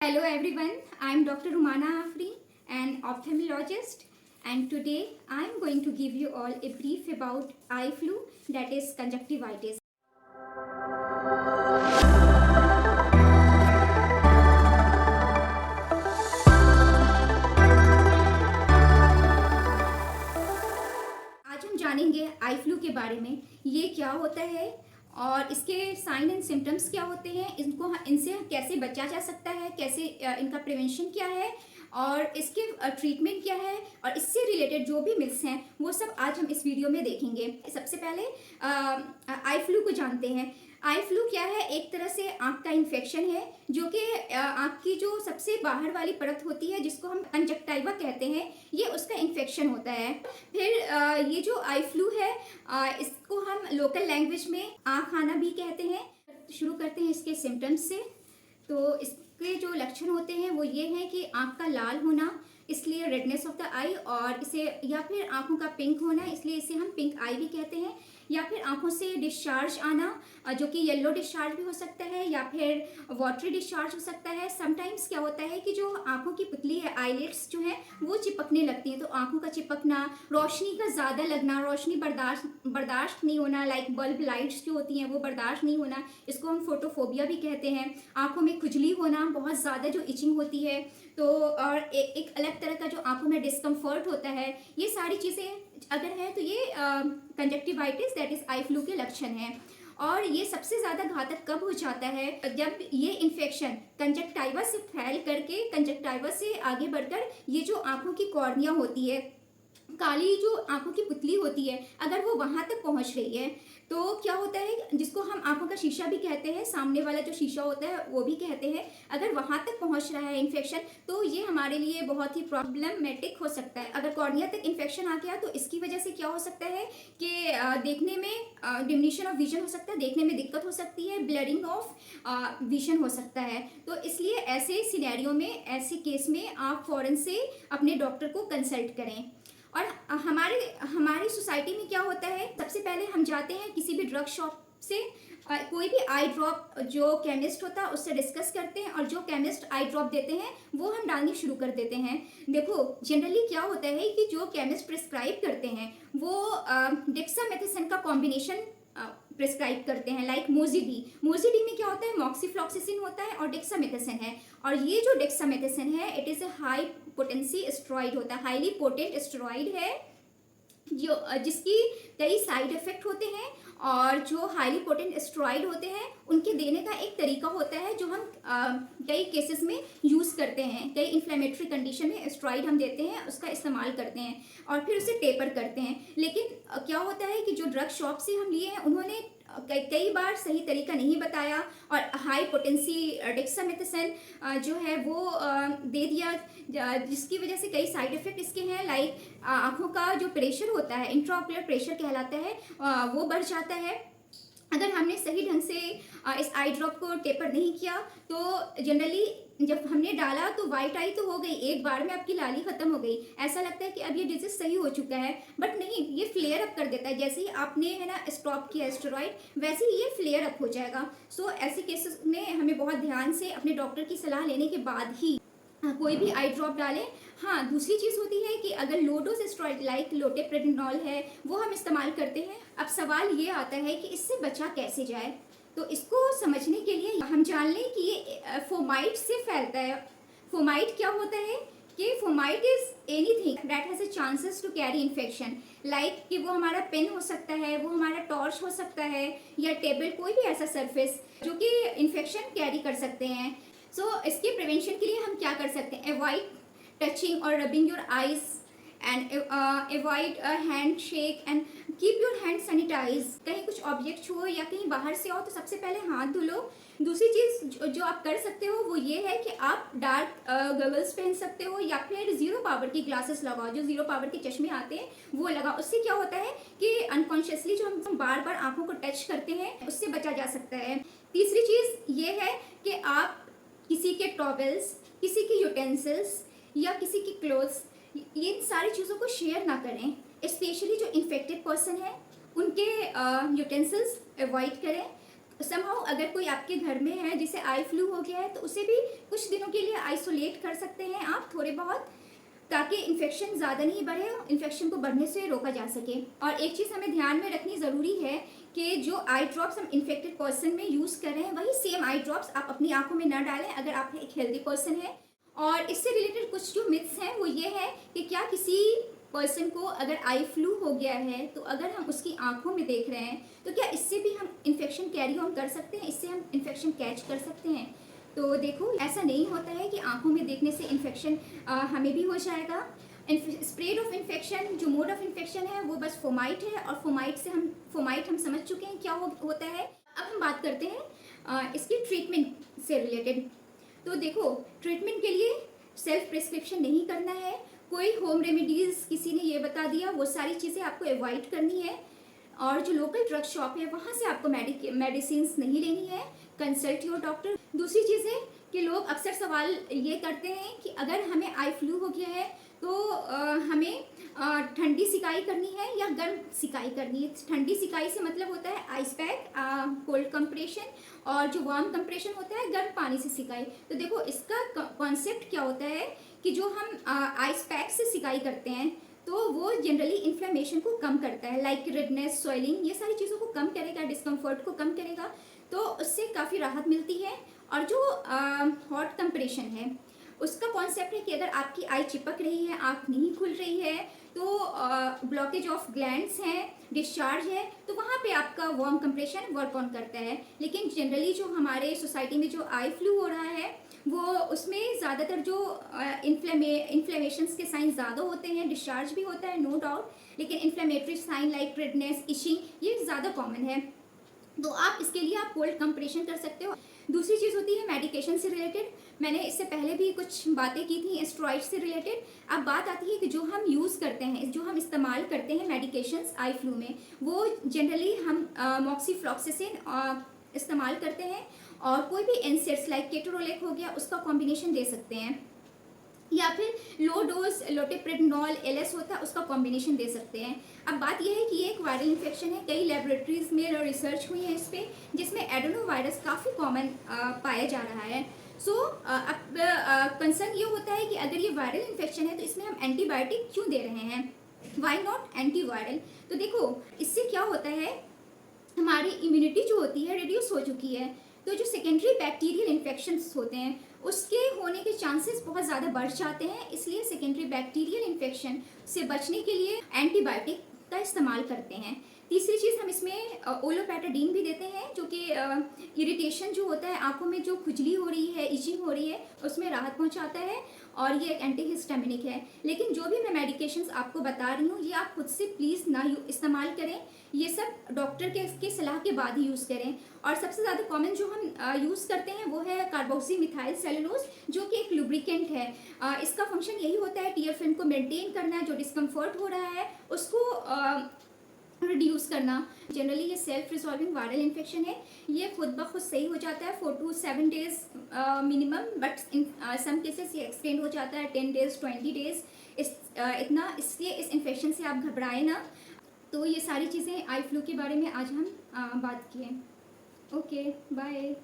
Hello everyone, I am Dr. Rumana Afri, an ophthalmologist, and today I am going to give you all a brief about eye flu, that is conjunctivitis. आज हम जानेंगे eye flu के बारे में, ये क्या होता है और इसके साइन एंड सिम्टम्स क्या होते हैं, इनसे कैसे बचा जा सकता है, कैसे इनका प्रिवेंशन क्या है और इसके ट्रीटमेंट क्या है और इससे रिलेटेड जो भी मिथ्स हैं वो सब आज हम इस वीडियो में देखेंगे। सबसे पहले आई फ्लू को जानते हैं। आई फ्लू क्या है? एक तरह से आँख का इन्फेक्शन है जो कि आँख की जो सबसे बाहर वाली परत होती है जिसको हम कंजक्टाइवा कहते हैं, ये उसका इन्फेक्शन होता है। फिर ये जो आई फ्लू है इसको हम लोकल लैंग्वेज में आँख आना भी कहते हैं। शुरू करते हैं इसके सिम्टम्स से। तो इसके जो लक्षण होते हैं वो ये हैं कि आँख का लाल होना, इसलिए रेडनेस ऑफ द आई, और इसे या फिर आँखों का पिंक होना, इसलिए इसे हम पिंक आई भी कहते हैं। या फिर आँखों से डिस्चार्ज आना जो कि येलो डिस्चार्ज भी हो सकता है या फिर वाटरी डिस्चार्ज हो सकता है। समटाइम्स क्या होता है कि जो आँखों की पुतली है, आईलिड्स जो है वो चिपकने लगती हैं, तो आँखों का चिपकना, रोशनी का ज़्यादा लगना, रोशनी बर्दाश्त नहीं होना, लाइक बल्ब लाइट्स जो होती हैं वो बर्दाश्त नहीं होना, इसको हम फोटोफोबिया भी कहते हैं। आँखों में खुजली होना, बहुत ज़्यादा जो इचिंग होती है, तो और एक अलग तरह का जो आँखों में डिस्कम्फर्ट होता है, ये सारी चीज़ें अगर है तो ये conjunctivitis that is eye flu के लक्षण हैं। और ये सबसे ज़्यादा घातक कब हो जाता है? जब ये इन्फेक्शन कंजक्टाइवा से फैल करके कंजक्टाइवा से आगे बढ़कर ये जो आँखों की कॉर्निया होती है, काली जो आंखों की पुतली होती है, अगर वो वहां तक पहुंच रही है तो क्या होता है, जिसको हम आंखों का शीशा भी कहते हैं, सामने वाला जो शीशा होता है वो भी कहते हैं, अगर वहां तक पहुंच रहा है इन्फेक्शन तो ये हमारे लिए बहुत ही प्रॉब्लमेटिक हो सकता है। अगर कॉर्निया तक इन्फेक्शन आ गया तो इसकी वजह से क्या हो सकता है कि देखने में डिमिनिशन ऑफ विजन हो सकता है, देखने में दिक्कत हो सकती है, ब्लरिंग ऑफ विजन हो सकता है। तो इसलिए ऐसे सिनेरियो में, ऐसे केस में आप फौरन से अपने डॉक्टर को कंसल्ट करें। और हमारी सोसाइटी में क्या होता है, सबसे पहले हम जाते हैं किसी भी ड्रग शॉप से, कोई भी आई ड्रॉप जो केमिस्ट होता है उससे डिस्कस करते हैं और जो केमिस्ट आई ड्रॉप देते हैं वो हम डालनी शुरू कर देते हैं। देखो जनरली क्या होता है कि जो केमिस्ट प्रिस्क्राइब करते हैं वो डेक्सामेथासोन का कॉम्बिनेशन प्रिस्क्राइब करते हैं, लाइक मोजिडी में क्या होता है, मॉक्सीफ्लॉक्सिसिन होता है और डेक्सामेथासोन है। और ये जो डेक्सामेथासोन है it is a high potency steroid होता है, हाईली पोटेंट स्टेरॉइड है जो जिसकी कई साइड इफेक्ट होते हैं। और जो हाईली पोटेंट स्टेरॉइड होते हैं उनके देने का एक तरीका होता है जो हम कई केसेस में यूज़ करते हैं, कई इन्फ्लेमेटरी कंडीशन में स्टेरॉइड हम देते हैं, उसका इस्तेमाल करते हैं और फिर उसे टेपर करते हैं। लेकिन क्या होता है कि जो ड्रग शॉप से हम लिए हैं उन्होंने कई बार सही तरीका नहीं बताया और हाई पोटेंसी डेक्सामेथासोन जो है वो दे दिया, जिसकी वजह से कई साइड इफेक्ट इसके हैं, लाइक आँखों का जो प्रेशर होता है, इंट्राओकुलर प्रेशर कहलाता है, वो बढ़ जाता है। अगर हमने सही ढंग से इस आई ड्रॉप को टेपर नहीं किया तो जनरली जब हमने डाला तो वाइट आई तो हो गई, एक बार में आपकी लाली खत्म हो गई, ऐसा लगता है कि अब ये डिजीज सही हो चुका है, बट नहीं, ये फ्लेयर अप कर देता है। जैसे ही आपने है ना स्टॉप किया स्टेरॉइड वैसे ही ये फ्लेयर अप हो जाएगा। सो ऐसे केसेस में हमें बहुत ध्यान से अपने डॉक्टर की सलाह लेने के बाद ही कोई भी आई ड्रॉप डालें। हाँ, दूसरी चीज़ होती है कि अगर लो डोज स्टेरॉइड लाइक लोटेप्रेडिनॉल है वो हम इस्तेमाल करते हैं। अब सवाल ये आता है कि इससे बचा कैसे जाए, तो इसको समझने के लिए हम जान लें कि ये फोमाइट से फैलता है। फोमाइट क्या होता है कि fomite is anything that has a chances to carry infection, like कि वो हमारा पेन हो सकता है, वो हमारा टॉर्च हो सकता है या टेबल, कोई भी ऐसा सरफेस जो कि इन्फेक्शन कैरी कर सकते हैं। सो इसके प्रिवेंशन के लिए हम क्या कर सकते हैं? अवॉइड टचिंग और rubbing your eyes and avoid handshake and keep your hand sanitize. कहीं कुछ ऑब्जेक्ट छुओ या कहीं बाहर से आओ तो सबसे पहले हाथ धो लो। दूसरी चीज़ जो आप कर सकते हो वो ये है कि आप डार्क गगल्स पहन सकते हो या फिर ज़ीरो पावर की ग्लासेस लगाओ, जो ज़ीरो पावर के चश्मे आते हैं वो लगाओ। उससे क्या होता है कि अनकॉन्शियसली जो हम बार बार आंखों को टच करते हैं उससे बचा जा सकता है। तीसरी चीज़ ये है कि आप किसी के टॉवेल्स, किसी के यूटेंसिल्स या किसी की क्लोथ्स, ये सारी चीज़ों को शेयर ना करें। स्पेशली जो इन्फेक्टेड पर्सन है उनके यूटेंसिल्स अवॉइड करें। समहाउ अगर कोई आपके घर में है जिसे आई फ्लू हो गया है, तो उसे भी कुछ दिनों के लिए आइसोलेट कर सकते हैं आप थोड़े बहुत, ताकि इन्फेक्शन ज़्यादा नहीं बढ़े, इन्फेक्शन को बढ़ने से रोका जा सके। और एक चीज़ हमें ध्यान में रखनी ज़रूरी है कि जो आई ड्रॉप्स हम इन्फेक्टेड पर्सन में यूज़ कर रहे हैं, वही सेम आई ड्रॉप्स आप अपनी आंखों में ना डालें अगर आप एक हेल्दी पर्सन है। और इससे रिलेटेड कुछ जो मिथ्स हैं वो ये है कि क्या किसी पर्सन को अगर आई फ्लू हो गया है, तो अगर हम उसकी आंखों में देख रहे हैं, तो क्या इससे भी हम इन्फेक्शन कैरी ऑन कर सकते हैं, इससे हम इन्फेक्शन कैच कर सकते हैं? तो देखो, ऐसा नहीं होता है कि आंखों में देखने से इन्फेक्शन हमें भी हो जाएगा। स्प्रेड ऑफ इन्फेक्शन, जो मोड ऑफ इन्फेक्शन है वो बस फोमाइट है, और फोमाइट हम समझ चुके हैं क्या होता है। अब हम बात करते हैं इसकी ट्रीटमेंट से रिलेटेड। तो देखो, ट्रीटमेंट के लिए सेल्फ प्रिस्क्रिप्शन नहीं करना है, कोई होम रेमेडीज़ किसी ने ये बता दिया वो सारी चीज़ें आपको अवॉइड करनी है। और जो लोकल ड्रग शॉप है वहाँ से आपको मेडिसिन नहीं लेनी है, कंसल्ट योर डॉक्टर। दूसरी चीज़ है कि लोग अक्सर सवाल ये करते हैं कि अगर हमें आई फ्लू हो गया है तो हमें ठंडी सिकाई करनी है या गर्म सिकाई करनी है। ठंडी सिकाई से मतलब होता है आइस पैक, कोल्ड कंप्रेशन, और जो वार्म कंप्रेशन होता है गर्म पानी से सिकाई। तो देखो, इसका कॉन्सेप्ट क्या होता है कि जो हम आइस पैक से सिकाई करते हैं तो वो जनरली इन्फ्लेमेशन को कम करता है, लाइक रेडनेस, स्वेलिंग, ये सारी चीज़ों को कम करेगा, डिस्कम्फर्ट को कम करेगा, तो उससे काफ़ी राहत मिलती है। और जो हॉट कंप्रेशन है उसका कॉन्सेप्ट है कि अगर आपकी आई चिपक रही है, आँख नहीं खुल रही है, तो ब्लॉकेज ऑफ ग्लैंड्स हैं, डिस्चार्ज है, तो वहाँ पे आपका वार्म कंप्रेशन वर्क ऑन करता है। लेकिन जनरली जो हमारे सोसाइटी में जो आई फ्लू हो रहा है वो उसमें ज़्यादातर जो इन्फ्लेमेशंस के साइन ज़्यादा होते हैं, डिस्चार्ज भी होता है नो डाउट, लेकिन inflammatory sign like redness, itching ये ज़्यादा कॉमन है। तो आप इसके लिए आप कोल्ड कंप्रेशन कर सकते हो। दूसरी चीज़ होती है मेडिकेशन से रिलेटेड। मैंने इससे पहले भी कुछ बातें की थी स्टेरॉइड से रिलेटेड। अब बात आती है कि जो हम यूज़ करते हैं, जो हम इस्तेमाल करते हैं मेडिकेशंस आई फ्लू में, वो जनरली हम मॉक्सीफ्लॉक्सासिन इस्तेमाल करते हैं, और कोई भी एनसेड्स लाइक केटोरोलेक हो गया उसका कॉम्बिनेशन दे सकते हैं, या फिर लो डोज लोटिप्रेडनॉल एलएस होता है उसका कॉम्बिनेशन दे सकते हैं। अब बात यह है कि ये एक वायरल इन्फेक्शन है, कई लेबोरेटरीज में रिसर्च हुई है इस पर, जिसमें एडेनोवायरस काफ़ी कॉमन पाया जा रहा है। सो अब कंसर्न ये होता है कि अगर ये वायरल इन्फेक्शन है तो इसमें हम एंटीबायोटिक क्यों दे रहे हैं, वाई नॉट एंटीवायरल? तो देखो, इससे क्या होता है, हमारी इम्यूनिटी जो होती है रिड्यूस हो चुकी है, तो जो सेकेंडरी बैक्टीरियल इन्फेक्शंस होते हैं उसके होने के चांसेस बहुत ज़्यादा बढ़ जाते हैं। इसलिए सेकेंडरी बैक्टीरियल इन्फेक्शन से बचने के लिए एंटीबायोटिक का इस्तेमाल करते हैं। तीसरी चीज़, हम इसमें ओलोपैटाडीन भी देते हैं, जो कि इरिटेशन जो होता है, आंखों में जो खुजली हो रही है, इचिंग हो रही है, उसमें राहत पहुंचाता है, और ये एक एंटीहिस्टामिनिक है। लेकिन जो भी मैं मेडिकेशंस आपको बता रही हूँ ये आप खुद से प्लीज़ ना इस्तेमाल करें, ये सब डॉक्टर के सलाह के बाद ही यूज़ करें। और सबसे ज़्यादा कॉमन जो हम यूज़ करते हैं वो है कार्बोक्सीमिथाइल सेलुलोज, जो कि एक लुब्रिकेंट है। इसका फंक्शन यही होता है टीयर फिल्म को मेंटेन करना, जो डिस्कम्फर्ट हो रहा है उसको रिड्यूस करना। जनरली ये सेल्फ रिजॉल्विंग वायरल इन्फेक्शन है, ये खुद ब खुद सही हो जाता है 4 to 7 days minimum, but in some cases ये एक्सटेंड हो जाता है 10 days 20 days इतना। इसलिए इस इन्फेक्शन से आप घबराएं ना। तो ये सारी चीज़ें आई फ्लू के बारे में आज हम बात किए। Okay, bye.